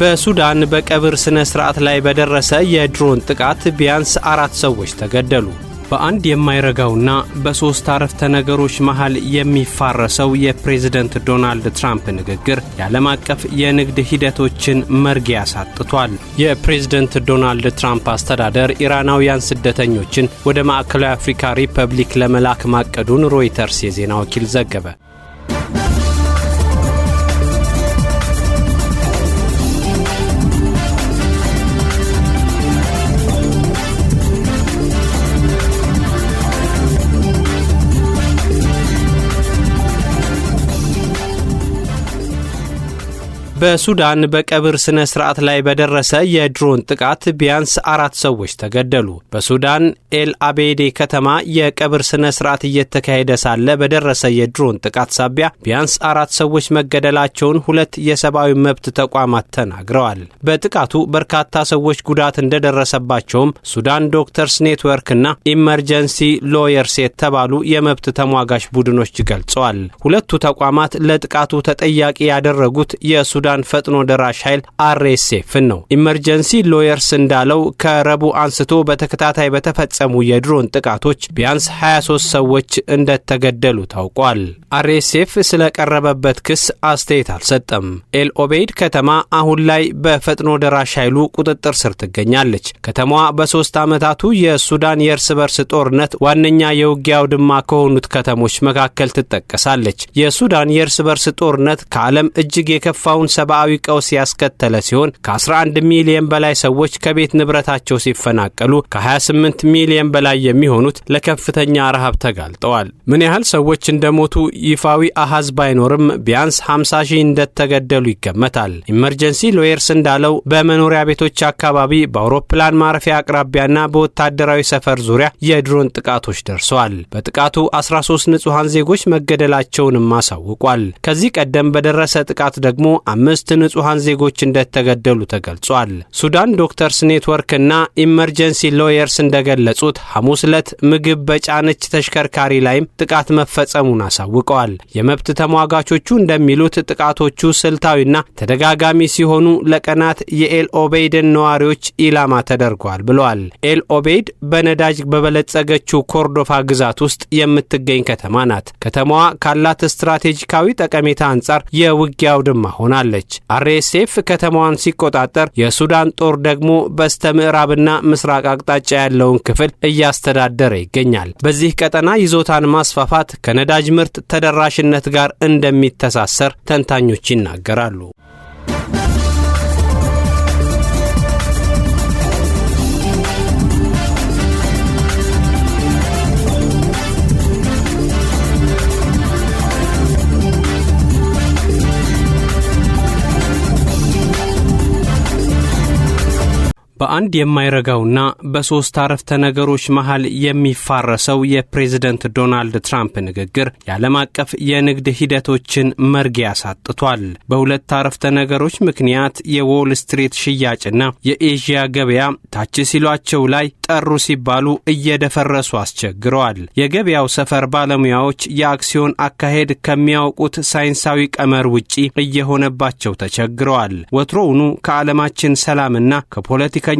በሱዳን በቀብር ስነ ስርዓት ላይ በደረሰ የድሮን ጥቃት ቢያንስ 4 ሰዎች ተገደሉ። በአንድ የማይረጋውና በሶስት አረፍተ ነገሮች መሃል የሚፋረሰው የፕሬዝዳንት ዶናልድ ትራምፕ ንግግር የዓለም አቀፍ የንግድ ሂደቶችን መርጊያ አሳጥቷል። የፕሬዝዳንት ዶናልድ ትራምፕ አስተዳደር ኢራናውያን ስደተኞችን ወደ ማዕከላዊ አፍሪካ ሪፐብሊክ ለመላክ ማቀዱን ሮይተርስ የዜና ወኪል ዘገበ። በሱዳን በቀብር ስነ ስርዓት ላይ በደረሰ የድሮን ጥቃት ቢያንስ 4 ሰዎች ተገደሉ። በሱዳን ኤል አቤዴ ከተማ የቀብር ስነ ስርዓት እየተካሄደ ሳለ በደረሰ የድሮን ጥቃት ሳቢያ ቢያንስ 4 ሰዎች መገደላቸውን ሁለት የሰብአዊ መብት ተቋማት ተናግረዋል። በጥቃቱ በርካታ ሰዎች ጉዳት እንደደረሰባቸውም ሱዳን ዶክተርስ ኔትወርክና ኢመርጀንሲ ሎየርስ የተባሉ የመብት ተሟጋች ቡድኖች ገልጸዋል። ሁለቱ ተቋማት ለጥቃቱ ተጠያቂ ያደረጉት የሱዳን ፈጥኖ ደራሽ ኃይል RSF ነው። ኢመርጀንሲ ሎየርስ እንዳለው ከረቡዕ አንስቶ በተከታታይ በተፈጸሙ የድሮን ጥቃቶች ቢያንስ 23 ሰዎች እንደተገደሉ ታውቋል። RSF ስለቀረበበት ክስ አስተያየት አልሰጠም። ኤል ኦቤይድ ከተማ አሁን ላይ በፈጥኖ ደራሽ ኃይሉ ቁጥጥር ስር ትገኛለች። ከተማዋ በ3 ዓመታቱ የሱዳን የእርስ በርስ ጦርነት ዋነኛ የውጊያ አውድማ ከሆኑት ከተሞች መካከል ትጠቀሳለች። የሱዳን የእርስ በርስ ጦርነት ከዓለም እጅግ የከፋውን ሰብአዊ ቀውስ ያስከተለ ሲሆን ከ11 ሚሊዮን በላይ ሰዎች ከቤት ንብረታቸው ሲፈናቀሉ ከ28 ሚሊዮን በላይ የሚሆኑት ለከፍተኛ ረሃብ ተጋልጠዋል። ምን ያህል ሰዎች እንደሞቱ ይፋዊ አሃዝ ባይኖርም ቢያንስ 50 ሺህ እንደተገደሉ ይገመታል። ኢመርጀንሲ ሎየርስ እንዳለው በመኖሪያ ቤቶች አካባቢ በአውሮፕላን ማረፊያ አቅራቢያና በወታደራዊ ሰፈር ዙሪያ የድሮን ጥቃቶች ደርሰዋል። በጥቃቱ 13 ንጹሃን ዜጎች መገደላቸውንም አሳውቋል። ከዚህ ቀደም በደረሰ ጥቃት ደግሞ 5 ንጹሃን ዜጎች እንደተገደሉ ተገልጿል። ሱዳን ዶክተርስ ኔትወርክና ኢመርጀንሲ ሎየርስ እንደገለጹት ሐሙስ ዕለት ምግብ በጫነች ተሽከርካሪ ላይም ጥቃት መፈጸሙን አሳውቀዋል። የመብት ተሟጋቾቹ እንደሚሉት ጥቃቶቹ ስልታዊና ተደጋጋሚ ሲሆኑ ለቀናት የኤል ኦቤይድን ነዋሪዎች ኢላማ ተደርጓል ብለዋል። ኤል ኦቤይድ በነዳጅ በበለጸገችው ኮርዶፋ ግዛት ውስጥ የምትገኝ ከተማ ናት። ከተማዋ ካላት ስትራቴጂካዊ ጠቀሜታ አንጻር የውጊያ አውድማ ሆናለች። RSF ከተማዋን ሲቆጣጠር የሱዳን ጦር ደግሞ በስተምዕራብና ምስራቅ አቅጣጫ ያለውን ክፍል እያስተዳደረ ይገኛል። በዚህ ቀጠና ይዞታን ማስፋፋት ከነዳጅ ምርት ተደራሽነት ጋር እንደሚተሳሰር ተንታኞች ይናገራሉ። በአንድ የማይረጋውና በሶስት አረፍተ ነገሮች መሃል የሚፋረሰው የፕሬዝዳንት ዶናልድ ትራምፕ ንግግር የዓለም አቀፍ የንግድ ሂደቶችን መርጊያ አሳጥቷል። በሁለት አረፍተ ነገሮች ምክንያት የዎል ስትሪት ሽያጭና የኤዥያ ገበያ ታች ሲሏቸው ላይ ጠሩ ሲባሉ እየደፈረሱ አስቸግረዋል። የገበያው ሰፈር ባለሙያዎች የአክሲዮን አካሄድ ከሚያውቁት ሳይንሳዊ ቀመር ውጪ እየሆነባቸው ተቸግረዋል። ወትሮውኑ ከዓለማችን ሰላምና ከፖለቲከኞቹ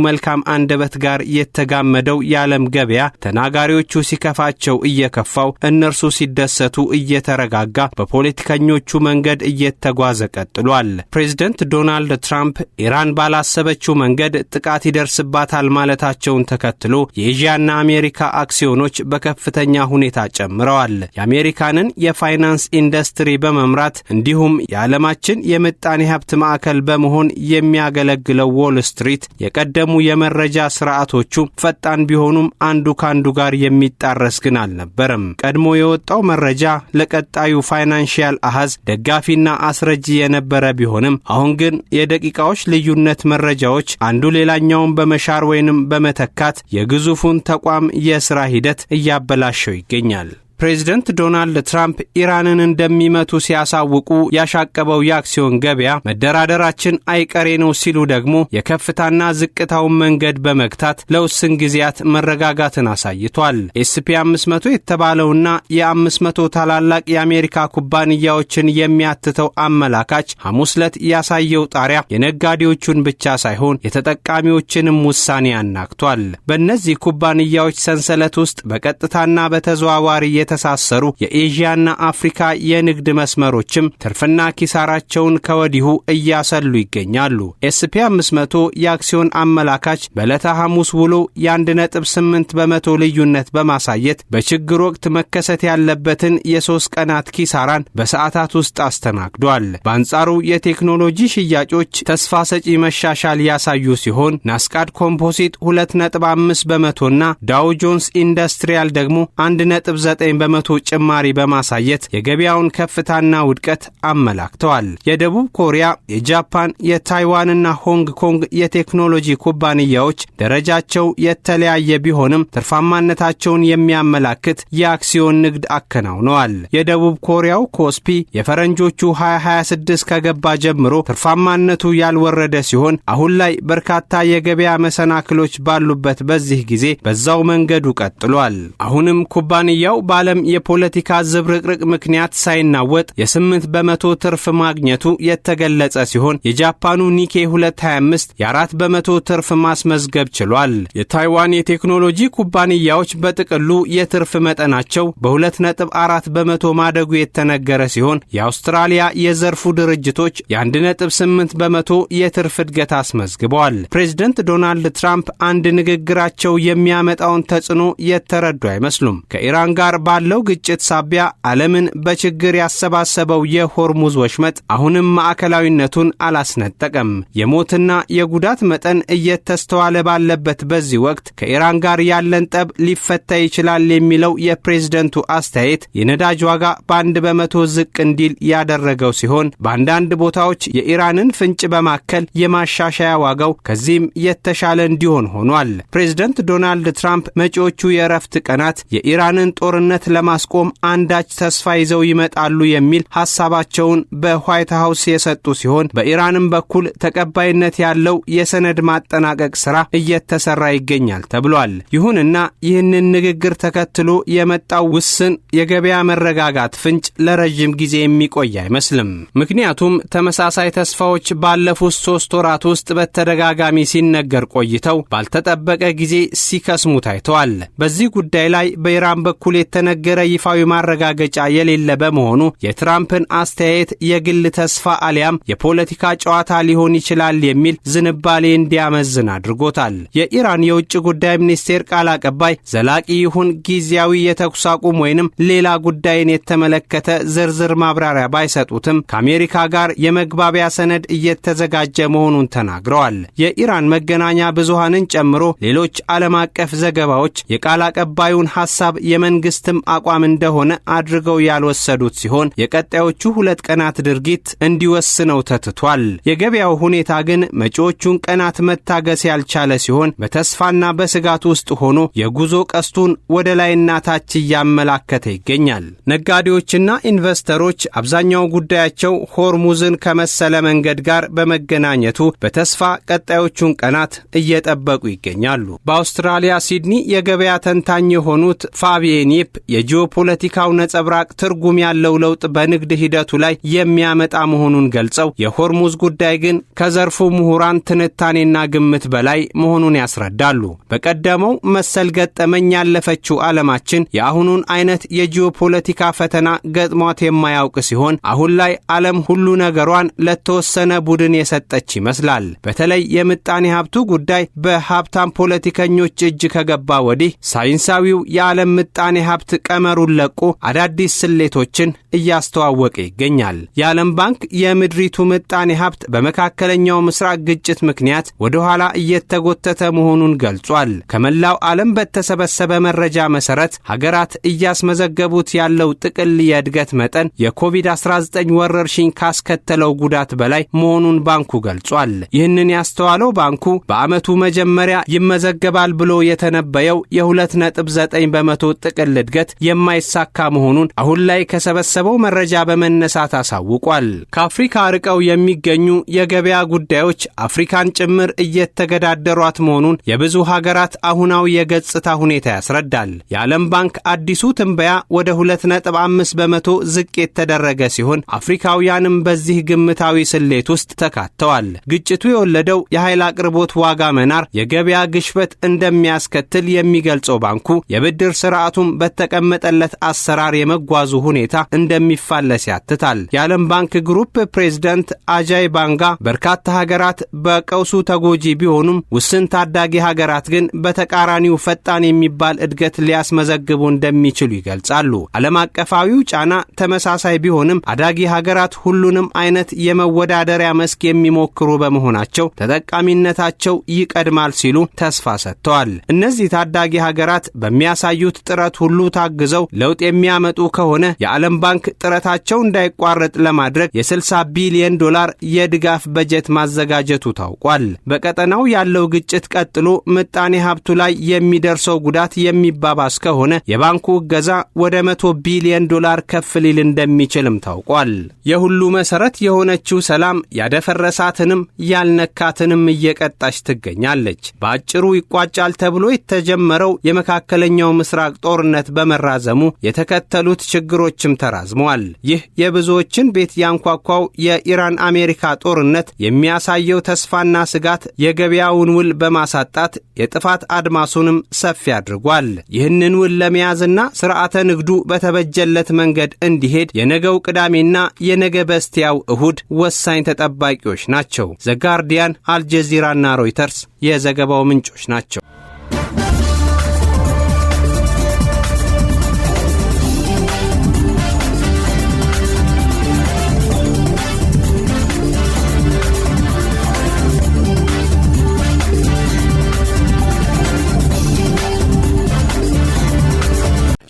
መልካም አንደበት ጋር የተጋመደው የዓለም ገበያ ተናጋሪዎቹ ሲከፋቸው እየከፋው፣ እነርሱ ሲደሰቱ እየተረጋጋ በፖለቲከኞቹ መንገድ እየተጓዘ ቀጥሏል። ፕሬዝዳንት ዶናልድ ትራምፕ ኢራን ባላሰበችው መንገድ ጥቃት ይደርስባታል ማለታቸውን ተከትሎ የኤዥያና አሜሪካ አክሲዮኖች በከፍተኛ ሁኔታ ጨምረዋል። የአሜሪካንን የፋይናንስ ኢንዱስትሪ በመምራት እንዲሁም የዓለማችን የምጣኔ ሀብት ማዕከል በመሆን የሚያገለግለው ዎል ስትሪት የቀደሙ የመረጃ ስርዓቶቹ ፈጣን ቢሆኑም አንዱ ካንዱ ጋር የሚጣረስ ግን አልነበረም። ቀድሞ የወጣው መረጃ ለቀጣዩ ፋይናንሺያል አሃዝ ደጋፊና አስረጂ የነበረ ቢሆንም አሁን ግን የደቂቃዎች ልዩነት መረጃዎች አንዱ ሌላኛውን በመሻር ወይንም በመተካት የግዙፉን ተቋም የሥራ ሂደት እያበላሸው ይገኛል። ፕሬዝዳንት ዶናልድ ትራምፕ ኢራንን እንደሚመቱ ሲያሳውቁ ያሻቀበው የአክሲዮን ገበያ መደራደራችን አይቀሬ ነው ሲሉ ደግሞ የከፍታና ዝቅታውን መንገድ በመግታት ለውስን ጊዜያት መረጋጋትን አሳይቷል። ኤስፒ 500 የተባለውና የ500 ታላላቅ የአሜሪካ ኩባንያዎችን የሚያትተው አመላካች ሐሙስ ዕለት ያሳየው ጣሪያ የነጋዴዎቹን ብቻ ሳይሆን የተጠቃሚዎችንም ውሳኔ አናግቷል። በእነዚህ ኩባንያዎች ሰንሰለት ውስጥ በቀጥታና በተዘዋዋሪ የተሳሰሩ የኤዥያና አፍሪካ የንግድ መስመሮችም ትርፍና ኪሳራቸውን ከወዲሁ እያሰሉ ይገኛሉ። ኤስፒ 500 የአክሲዮን አመላካች በዕለተ ሐሙስ ውሎ የ1.8 በመቶ ልዩነት በማሳየት በችግር ወቅት መከሰት ያለበትን የ3 ቀናት ኪሳራን በሰዓታት ውስጥ አስተናግዷል። በአንጻሩ የቴክኖሎጂ ሽያጮች ተስፋ ሰጪ መሻሻል ያሳዩ ሲሆን ናስቃድ ኮምፖዚት 2.5 በመቶና ዳው ጆንስ ኢንዱስትሪያል ደግሞ 1.9 በመቶ ጭማሪ በማሳየት የገበያውን ከፍታና ውድቀት አመላክተዋል። የደቡብ ኮሪያ፣ የጃፓን፣ የታይዋንና ሆንግ ኮንግ የቴክኖሎጂ ኩባንያዎች ደረጃቸው የተለያየ ቢሆንም ትርፋማነታቸውን የሚያመላክት የአክሲዮን ንግድ አከናውነዋል። የደቡብ ኮሪያው ኮስፒ የፈረንጆቹ 2026 ከገባ ጀምሮ ትርፋማነቱ ያልወረደ ሲሆን አሁን ላይ በርካታ የገበያ መሰናክሎች ባሉበት በዚህ ጊዜ በዛው መንገዱ ቀጥሏል። አሁንም ኩባንያው በዓለም የፖለቲካ ዝብርቅርቅ ምክንያት ሳይናወጥ የ8 በመቶ ትርፍ ማግኘቱ የተገለጸ ሲሆን የጃፓኑ ኒኬ 225 የ4 በመቶ ትርፍ ማስመዝገብ ችሏል። የታይዋን የቴክኖሎጂ ኩባንያዎች በጥቅሉ የትርፍ መጠናቸው በ2.4 በመቶ ማደጉ የተነገረ ሲሆን የአውስትራሊያ የዘርፉ ድርጅቶች የ1.8 በመቶ የትርፍ እድገት አስመዝግበዋል። ፕሬዝዳንት ዶናልድ ትራምፕ አንድ ንግግራቸው የሚያመጣውን ተጽዕኖ የተረዱ አይመስሉም። ከኢራን ጋር ባለው ግጭት ሳቢያ ዓለምን በችግር ያሰባሰበው የሆርሙዝ ወሽመጥ አሁንም ማዕከላዊነቱን አላስነጠቀም። የሞትና የጉዳት መጠን እየተስተዋለ ባለበት በዚህ ወቅት ከኢራን ጋር ያለን ጠብ ሊፈታ ይችላል የሚለው የፕሬዝደንቱ አስተያየት የነዳጅ ዋጋ በ1 በመቶ ዝቅ እንዲል ያደረገው ሲሆን በአንዳንድ ቦታዎች የኢራንን ፍንጭ በማከል የማሻሻያ ዋጋው ከዚህም የተሻለ እንዲሆን ሆኗል። ፕሬዝዳንት ዶናልድ ትራምፕ መጪዎቹ የእረፍት ቀናት የኢራንን ጦርነት ለማስቆም አንዳች ተስፋ ይዘው ይመጣሉ የሚል ሐሳባቸውን በዋይት ሃውስ የሰጡ ሲሆን በኢራንም በኩል ተቀባይነት ያለው የሰነድ ማጠናቀቅ ሥራ እየተሰራ ይገኛል ተብሏል። ይሁንና ይህንን ንግግር ተከትሎ የመጣው ውስን የገበያ መረጋጋት ፍንጭ ለረጅም ጊዜ የሚቆይ አይመስልም። ምክንያቱም ተመሳሳይ ተስፋዎች ባለፉት 3 ወራት ውስጥ በተደጋጋሚ ሲነገር ቆይተው ባልተጠበቀ ጊዜ ሲከስሙ ታይተዋል። በዚህ ጉዳይ ላይ በኢራን በኩል የተነገረ ይፋዊ ማረጋገጫ የሌለ በመሆኑ የትራምፕን አስተያየት የግል ተስፋ አሊያም የፖለቲካ ጨዋታ ሊሆን ይችላል የሚል ዝንባሌ እንዲያመዝን አድርጎታል። የኢራን የውጭ ጉዳይ ሚኒስቴር ቃል አቀባይ ዘላቂ ይሁን ጊዜያዊ የተኩስ አቁም ወይንም ሌላ ጉዳይን የተመለከተ ዝርዝር ማብራሪያ ባይሰጡትም ከአሜሪካ ጋር የመግባቢያ ሰነድ እየተዘጋጀ መሆኑን ተናግረዋል። የኢራን መገናኛ ብዙሃንን ጨምሮ ሌሎች ዓለም አቀፍ ዘገባዎች የቃል አቀባዩን ሐሳብ የመንግስትም አቋም እንደሆነ አድርገው ያልወሰዱት ሲሆን የቀጣዮቹ 2 ቀናት ድርጊት እንዲወስነው ተትቷል። የገበያው ሁኔታ ግን መጪዎቹን ቀናት መታገስ ያልቻለ ሲሆን በተስፋና በስጋት ውስጥ ሆኖ የጉዞ ቀስቱን ወደ ላይና ታች እያመላከተ ይገኛል። ነጋዴዎችና ኢንቨስተሮች አብዛኛው ጉዳያቸው ሆርሙዝን ከመሰለ መንገድ ጋር በመገናኘቱ በተስፋ ቀጣዮቹን ቀናት እየጠበቁ ይገኛሉ። በአውስትራሊያ ሲድኒ የገበያ ተንታኝ የሆኑት ፋቢየን ይፕ የጂኦፖለቲካው ነጸብራቅ ትርጉም ያለው ለውጥ በንግድ ሂደቱ ላይ የሚያመጣ መሆኑን ገልጸው የሆርሙዝ ጉዳይ ግን ከዘርፉ ምሁራን ትንታኔና ግምት በላይ መሆኑን ያስረዳሉ። በቀደመው መሰል ገጠመኝ ያለፈችው ዓለማችን የአሁኑን አይነት የጂኦፖለቲካ ፈተና ገጥሟት የማያውቅ ሲሆን አሁን ላይ ዓለም ሁሉ ነገሯን ለተወሰነ ቡድን የሰጠች ይመስላል። በተለይ የምጣኔ ሀብቱ ጉዳይ በሀብታም ፖለቲከኞች እጅ ከገባ ወዲህ ሳይንሳዊው የዓለም ምጣኔ ሀብት ቀመሩን ለቆ አዳዲስ ስሌቶችን እያስተዋወቀ ይገኛል። የዓለም ባንክ የምድሪቱ ምጣኔ ሀብት በመካከለኛው ምስራቅ ግጭት ምክንያት ወደ ኋላ እየተጎተተ መሆኑን ገልጿል። ከመላው ዓለም በተሰበሰበ መረጃ መሰረት ሀገራት እያስመዘገቡት ያለው ጥቅል የእድገት መጠን የኮቪድ-19 ወረርሽኝ ካስከተለው ጉዳት በላይ መሆኑን ባንኩ ገልጿል። ይህንን ያስተዋለው ባንኩ በዓመቱ መጀመሪያ ይመዘገባል ብሎ የተነበየው የ2.9 በመቶ ጥቅል እድገት እድገት የማይሳካ መሆኑን አሁን ላይ ከሰበሰበው መረጃ በመነሳት አሳውቋል። ከአፍሪካ ርቀው የሚገኙ የገበያ ጉዳዮች አፍሪካን ጭምር እየተገዳደሯት መሆኑን የብዙ ሀገራት አሁናዊ የገጽታ ሁኔታ ያስረዳል። የዓለም ባንክ አዲሱ ትንበያ ወደ 2.5 በመቶ ዝቅ የተደረገ ሲሆን አፍሪካውያንም በዚህ ግምታዊ ስሌት ውስጥ ተካተዋል። ግጭቱ የወለደው የኃይል አቅርቦት ዋጋ መናር የገበያ ግሽበት እንደሚያስከትል የሚገልጸው ባንኩ የብድር ስርዓቱም በተቀመጠለት አሰራር የመጓዙ ሁኔታ እንደሚፋለስ ያትታል። የዓለም ባንክ ግሩፕ ፕሬዝዳንት አጃይ ባንጋ በርካታ ሀገራት በቀውሱ ተጎጂ ቢሆኑም ውስን ታዳጊ ሀገራት ግን በተቃራኒው ፈጣን የሚባል እድገት ሊያስመዘግቡ እንደሚችሉ ይገልጻሉ። ዓለም አቀፋዊው ጫና ተመሳሳይ ቢሆንም አዳጊ ሀገራት ሁሉንም አይነት የመወዳደሪያ መስክ የሚሞክሩ በመሆናቸው ተጠቃሚነታቸው ይቀድማል ሲሉ ተስፋ ሰጥተዋል። እነዚህ ታዳጊ ሀገራት በሚያሳዩት ጥረት ሁሉ ታግዘው ለውጥ የሚያመጡ ከሆነ የዓለም ባንክ ጥረታቸው እንዳይቋረጥ ለማድረግ የ$60 ቢሊዮን የድጋፍ በጀት ማዘጋጀቱ ታውቋል። በቀጠናው ያለው ግጭት ቀጥሎ ምጣኔ ሀብቱ ላይ የሚደርሰው ጉዳት የሚባባስ ከሆነ የባንኩ እገዛ ወደ $100 ቢሊዮን ከፍ ሊል እንደሚችልም ታውቋል። የሁሉ መሰረት የሆነችው ሰላም ያደፈረሳትንም ያልነካትንም እየቀጣች ትገኛለች። በአጭሩ ይቋጫል ተብሎ የተጀመረው የመካከለኛው ምስራቅ ጦርነት በመራዘሙ የተከተሉት ችግሮችም ተራዝመዋል። ይህ የብዙዎችን ቤት ያንኳኳው የኢራን አሜሪካ ጦርነት የሚያሳየው ተስፋና ስጋት የገበያውን ውል በማሳጣት የጥፋት አድማሱንም ሰፊ አድርጓል። ይህንን ውል ለመያዝና ስርዓተ ንግዱ በተበጀለት መንገድ እንዲሄድ የነገው ቅዳሜና የነገ በስቲያው እሁድ ወሳኝ ተጠባቂዎች ናቸው። ዘ ጋርዲያን፣ አልጀዚራና ሮይተርስ የዘገባው ምንጮች ናቸው።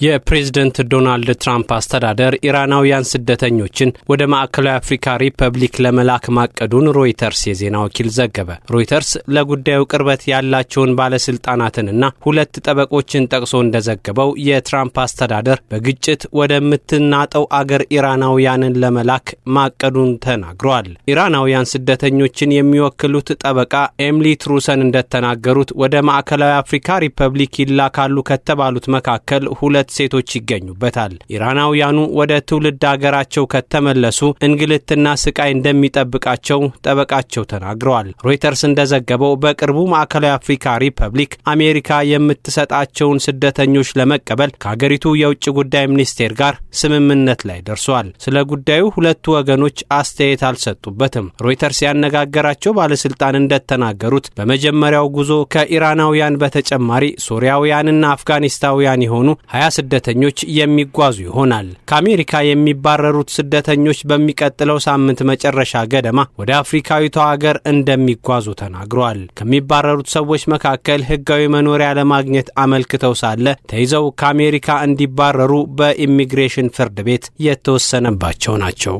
የፕሬዝዳንት ዶናልድ ትራምፕ አስተዳደር ኢራናውያን ስደተኞችን ወደ ማዕከላዊ አፍሪካ ሪፐብሊክ ለመላክ ማቀዱን ሮይተርስ የዜና ወኪል ዘገበ። ሮይተርስ ለጉዳዩ ቅርበት ያላቸውን ባለስልጣናትንና 2 ጠበቆችን ጠቅሶ እንደዘገበው የትራምፕ አስተዳደር በግጭት ወደምትናጠው አገር ኢራናውያንን ለመላክ ማቀዱን ተናግሯል። ኢራናውያን ስደተኞችን የሚወክሉት ጠበቃ ኤምሊ ትሩሰን እንደተናገሩት ወደ ማዕከላዊ አፍሪካ ሪፐብሊክ ይላካሉ ከተባሉት መካከል 2 ሴቶች ይገኙበታል። ኢራናውያኑ ወደ ትውልድ አገራቸው ከተመለሱ እንግልትና ስቃይ እንደሚጠብቃቸው ጠበቃቸው ተናግረዋል። ሮይተርስ እንደዘገበው በቅርቡ ማዕከላዊ አፍሪካ ሪፐብሊክ አሜሪካ የምትሰጣቸውን ስደተኞች ለመቀበል ከሀገሪቱ የውጭ ጉዳይ ሚኒስቴር ጋር ስምምነት ላይ ደርሷል። ስለ ጉዳዩ ሁለቱ ወገኖች አስተያየት አልሰጡበትም። ሮይተርስ ያነጋገራቸው ባለስልጣን እንደተናገሩት በመጀመሪያው ጉዞ ከኢራናውያን በተጨማሪ ሶሪያውያንና አፍጋኒስታውያን የሆኑ 20 ስደተኞች የሚጓዙ ይሆናል። ከአሜሪካ የሚባረሩት ስደተኞች በሚቀጥለው ሳምንት መጨረሻ ገደማ ወደ አፍሪካዊቷ ሀገር እንደሚጓዙ ተናግረዋል። ከሚባረሩት ሰዎች መካከል ሕጋዊ መኖሪያ ለማግኘት አመልክተው ሳለ ተይዘው ከአሜሪካ እንዲባረሩ በኢሚግሬሽን ፍርድ ቤት የተወሰነባቸው ናቸው።